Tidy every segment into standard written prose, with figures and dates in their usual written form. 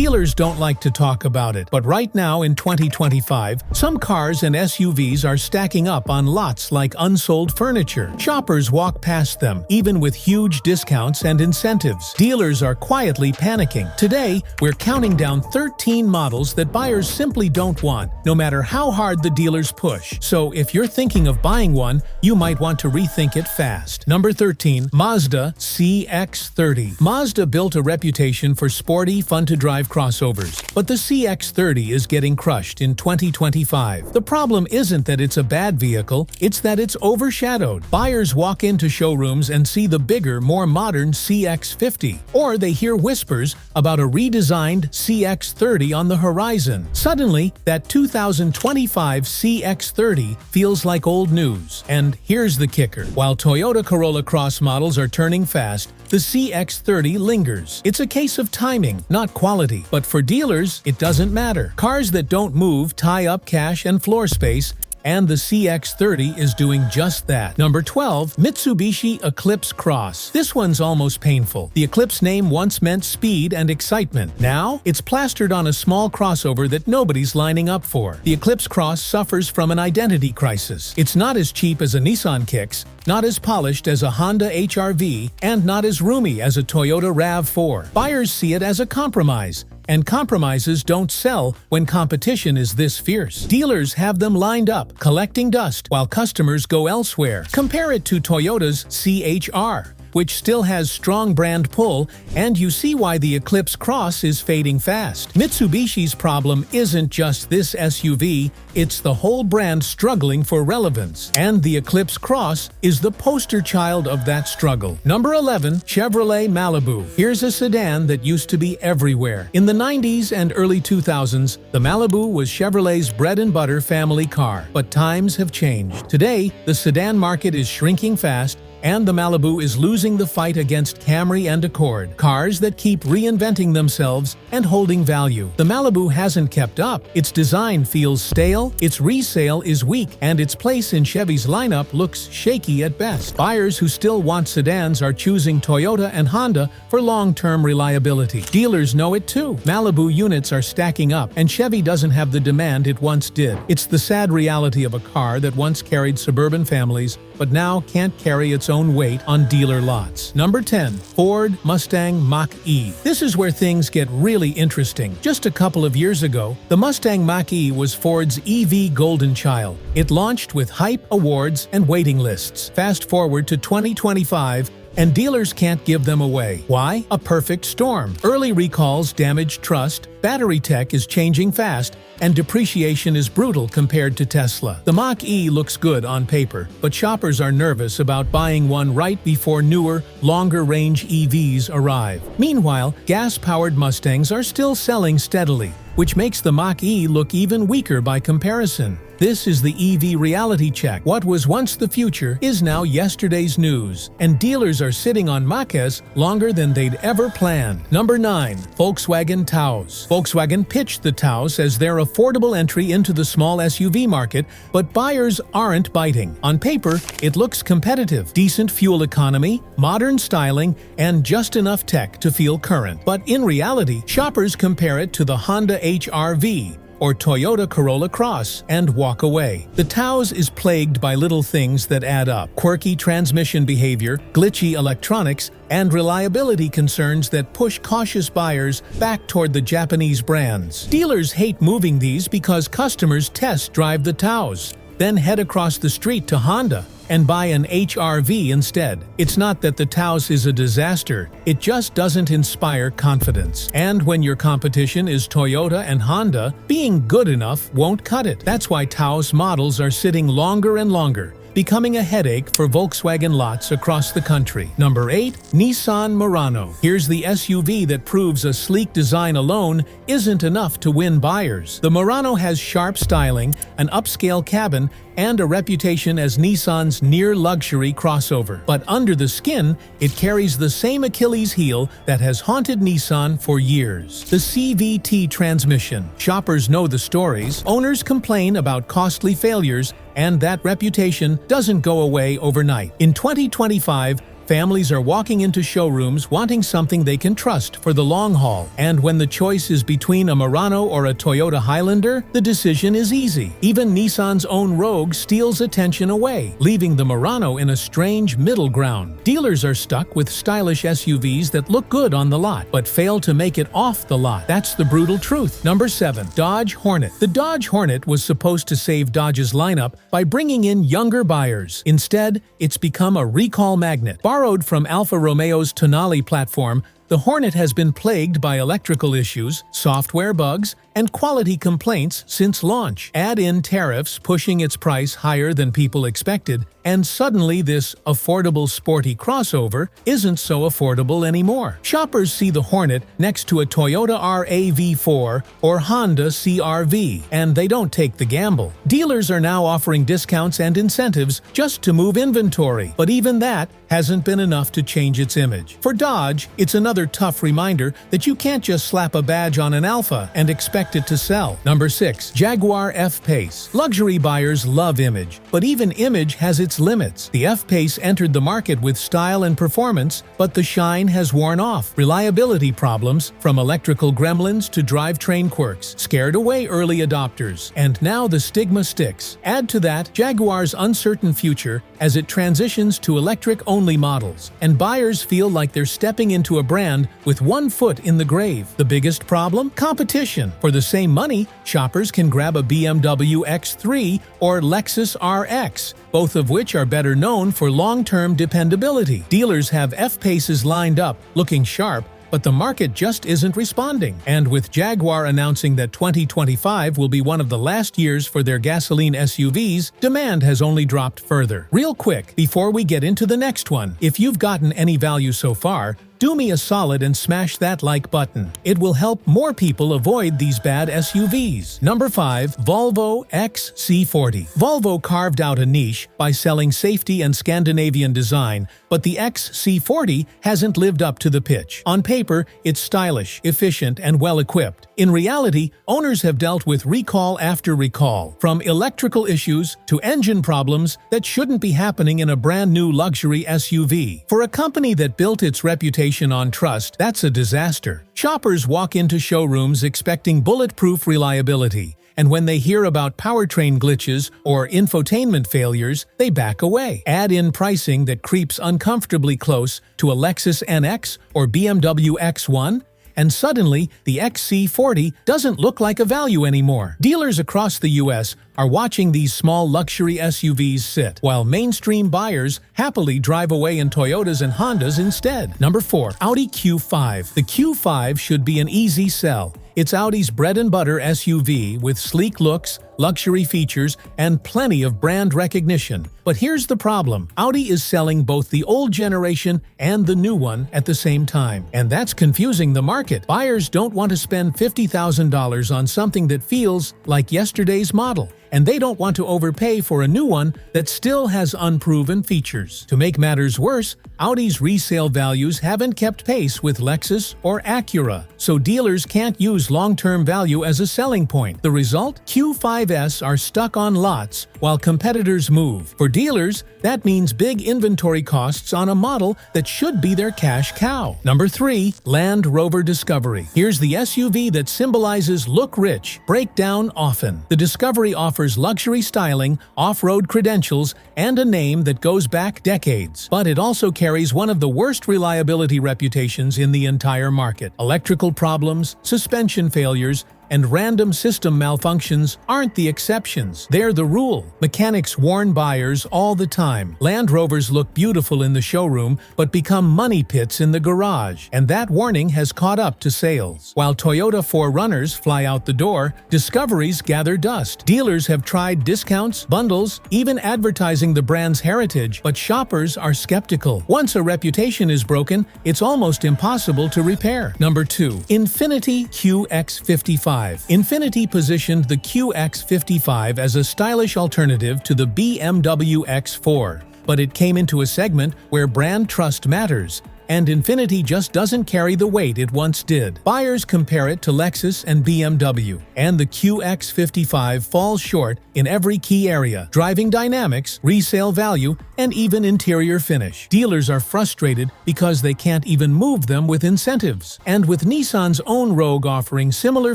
Dealers don't like to talk about it, but right now in 2025, some cars and SUVs are stacking up on lots like unsold furniture. Shoppers walk past them, even with huge discounts and incentives. Dealers are quietly panicking. Today, we're counting down 13 models that buyers simply don't want, no matter how hard the dealers push. So if you're thinking of buying one, you might want to rethink it fast. Number 13. Mazda CX-30. Mazda built a reputation for sporty, fun-to-drive crossovers, but the CX-30 is getting crushed in 2025. The problem isn't that it's a bad vehicle, it's that it's overshadowed. Buyers walk into showrooms and see the bigger, more modern CX-50, or they hear whispers about a redesigned CX-30 on the horizon. Suddenly, that 2025 CX-30 feels like old news. And here's the kicker. While Toyota Corolla Cross models are turning fast, the CX-30 lingers. It's a case of timing, not quality. But for dealers, it doesn't matter. Cars that don't move tie up cash and floor space, and the CX-30 is doing just that. Number 12. Mitsubishi Eclipse Cross. This one's almost painful. The Eclipse name once meant speed and excitement. Now, it's plastered on a small crossover that nobody's lining up for. The Eclipse Cross suffers from an identity crisis. It's not as cheap as a Nissan Kicks, not as polished as a Honda HR-V, and not as roomy as a Toyota RAV4. Buyers see it as a compromise, and compromises don't sell when competition is this fierce. Dealers have them lined up, collecting dust, while customers go elsewhere. Compare it to Toyota's CHR, which still has strong brand pull, and you see why the Eclipse Cross is fading fast. Mitsubishi's problem isn't just this SUV, it's the whole brand struggling for relevance. And the Eclipse Cross is the poster child of that struggle. Number 11. Chevrolet Malibu. Here's a sedan that used to be everywhere. In the 90s and early 2000s, the Malibu was Chevrolet's bread-and-butter family car. But times have changed. Today, the sedan market is shrinking fast, and the Malibu is losing the fight against Camry and Accord, cars that keep reinventing themselves and holding value. The Malibu hasn't kept up. Its design feels stale, its resale is weak, and its place in Chevy's lineup looks shaky at best. Buyers who still want sedans are choosing Toyota and Honda for long-term reliability. Dealers know it too. Malibu units are stacking up, and Chevy doesn't have the demand it once did. It's the sad reality of a car that once carried suburban families, but now can't carry its own weight on dealer lots. Number 10. Ford Mustang Mach-E. This is where things get really interesting. Just a couple of years ago, the Mustang Mach-E was Ford's EV golden child. It launched with hype, awards, and waiting lists. Fast forward to 2025, and dealers can't give them away. Why? A perfect storm. Early recalls damage trust, battery tech is changing fast, and depreciation is brutal compared to Tesla. The Mach-E looks good on paper, but shoppers are nervous about buying one right before newer, longer-range EVs arrive. Meanwhile, gas-powered Mustangs are still selling steadily, which makes the Mach-E look even weaker by comparison. This is the EV reality check. What was once the future is now yesterday's news, and dealers are sitting on Mach-Es longer than they'd ever planned. Number 9. Volkswagen Taos. Volkswagen pitched the Taos as their affordable entry into the small SUV market, but buyers aren't biting. On paper, it looks competitive. Decent fuel economy, modern styling, and just enough tech to feel current. But in reality, shoppers compare it to the Honda HR-V or Toyota Corolla Cross and walk away. The Taos is plagued by little things that add up: quirky transmission behavior, glitchy electronics, and reliability concerns that push cautious buyers back toward the Japanese brands. Dealers hate moving these because customers test drive the Taos, then head across the street to Honda and buy an HR-V instead. It's not that the Taos is a disaster, it just doesn't inspire confidence. And when your competition is Toyota and Honda, being good enough won't cut it. That's why Taos models are sitting longer and longer, becoming a headache for Volkswagen lots across the country. Number 8. Nissan Murano. Here's the SUV that proves a sleek design alone isn't enough to win buyers. The Murano has sharp styling, an upscale cabin, and a reputation as Nissan's near-luxury crossover. But under the skin, it carries the same Achilles heel that has haunted Nissan for years: the CVT transmission. Shoppers know the stories, owners complain about costly failures, and that reputation doesn't go away overnight. In 2025, Families are walking into showrooms wanting something they can trust for the long haul. And when the choice is between a Murano or a Toyota Highlander, the decision is easy. Even Nissan's own Rogue steals attention away, leaving the Murano in a strange middle ground. Dealers are stuck with stylish SUVs that look good on the lot, but fail to make it off the lot. That's the brutal truth. Number 7. Dodge Hornet. The Dodge Hornet was supposed to save Dodge's lineup by bringing in younger buyers. Instead, it's become a recall magnet. Borrowed from Alfa Romeo's Tonale platform, the Hornet has been plagued by electrical issues, software bugs, and quality complaints since launch. Add in tariffs pushing its price higher than people expected, and suddenly this affordable sporty crossover isn't so affordable anymore. Shoppers see the Hornet next to a Toyota RAV4 or Honda CR-V, and they don't take the gamble. Dealers are now offering discounts and incentives just to move inventory, but even that hasn't been enough to change its image. For Dodge, it's another tough reminder that you can't just slap a badge on an Alfa and expect it to sell. Number 6. Jaguar F-Pace. Luxury buyers love image, but even image has its limits. The F-Pace entered the market with style and performance, but the shine has worn off. Reliability problems, from electrical gremlins to drivetrain quirks, scared away early adopters, and now the stigma sticks. Add to that Jaguar's uncertain future as it transitions to electric-only models, and buyers feel like they're stepping into a brand with one foot in the grave. The biggest problem? Competition. For the same money, shoppers can grab a BMW X3 or Lexus RX, both of which are better known for long-term dependability. Dealers have F-Paces lined up, looking sharp, but the market just isn't responding. And with Jaguar announcing that 2025 will be one of the last years for their gasoline SUVs, demand has only dropped further. Real quick, before we get into the next one, if you've gotten any value so far, do me a solid and smash that like button. It will help more people avoid these bad SUVs. Number 5. Volvo XC40. Volvo carved out a niche by selling safety and Scandinavian design, but the XC40 hasn't lived up to the pitch. On paper, it's stylish, efficient, and well-equipped. In reality, owners have dealt with recall after recall, from electrical issues to engine problems that shouldn't be happening in a brand-new luxury SUV. For a company that built its reputation on trust, that's a disaster. Shoppers walk into showrooms expecting bulletproof reliability, and when they hear about powertrain glitches or infotainment failures, they back away. Add in pricing that creeps uncomfortably close to a Lexus NX or BMW X1, and suddenly the XC40 doesn't look like a value anymore. Dealers across the US are watching these small luxury SUVs sit, while mainstream buyers happily drive away in Toyotas and Hondas instead. Number 4. Audi Q5. The Q5 should be an easy sell. It's Audi's bread-and-butter SUV with sleek looks, luxury features, and plenty of brand recognition. But here's the problem. Audi is selling both the old generation and the new one at the same time, and that's confusing the market. Buyers don't want to spend $50,000 on something that feels like yesterday's model, and they don't want to overpay for a new one that still has unproven features. To make matters worse, Audi's resale values haven't kept pace with Lexus or Acura, so dealers can't use long-term value as a selling point. The result? Q5s are stuck on lots while competitors move. For dealers, that means big inventory costs on a model that should be their cash cow. Number 3. Land Rover Discovery. Here's the SUV that symbolizes look rich, break down often. The Discovery offers luxury styling, off-road credentials, and a name that goes back decades. But it also carries one of the worst reliability reputations in the entire market. Electrical problems, suspension failures, and random system malfunctions aren't the exceptions. They're the rule. Mechanics warn buyers all the time. Land Rovers look beautiful in the showroom, but become money pits in the garage, and that warning has caught up to sales. While Toyota 4Runners fly out the door, Discoveries gather dust. Dealers have tried discounts, bundles, even advertising the brand's heritage, but shoppers are skeptical. Once a reputation is broken, it's almost impossible to repair. Number 2. Infiniti QX55. Infiniti positioned the QX55 as a stylish alternative to the BMW X4, but it came into a segment where brand trust matters, and Infiniti just doesn't carry the weight it once did. Buyers compare it to Lexus and BMW, and the QX55 falls short in every key area: driving dynamics, resale value, and even interior finish. Dealers are frustrated because they can't even move them with incentives. And with Nissan's own Rogue offering similar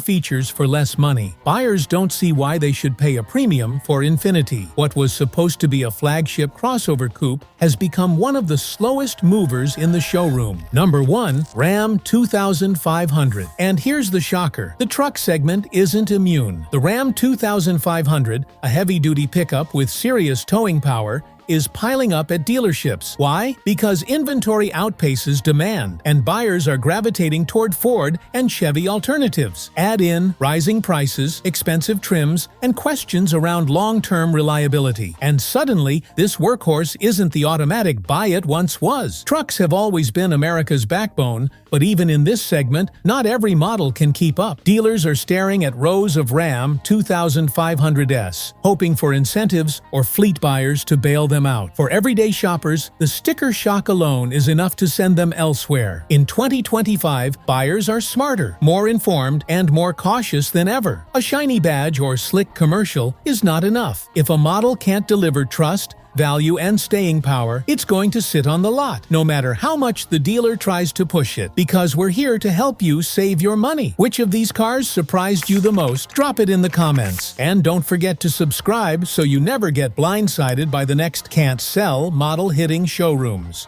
features for less money, buyers don't see why they should pay a premium for Infiniti. What was supposed to be a flagship crossover coupe has become one of the slowest movers in the showroom. Number 1. Ram 2500. And here's the shocker: the truck segment isn't immune. The Ram 2500, a heavy-duty pickup with serious towing power, is piling up at dealerships. Why? Because inventory outpaces demand, and buyers are gravitating toward Ford and Chevy alternatives. Add in rising prices, expensive trims, and questions around long-term reliability, and suddenly this workhorse isn't the automatic buy it once was. Trucks have always been America's backbone, but even in this segment, not every model can keep up. Dealers are staring at rows of Ram 2500s, hoping for incentives or fleet buyers to bail them out. For everyday shoppers, the sticker shock alone is enough to send them elsewhere. In 2025, buyers are smarter, more informed, and more cautious than ever. A shiny badge or slick commercial is not enough. If a model can't deliver trust, value, and staying power, it's going to sit on the lot, no matter how much the dealer tries to push it. Because we're here to help you save your money. Which of these cars surprised you the most? Drop it in the comments. And don't forget to subscribe so you never get blindsided by the next can't sell model hitting showrooms.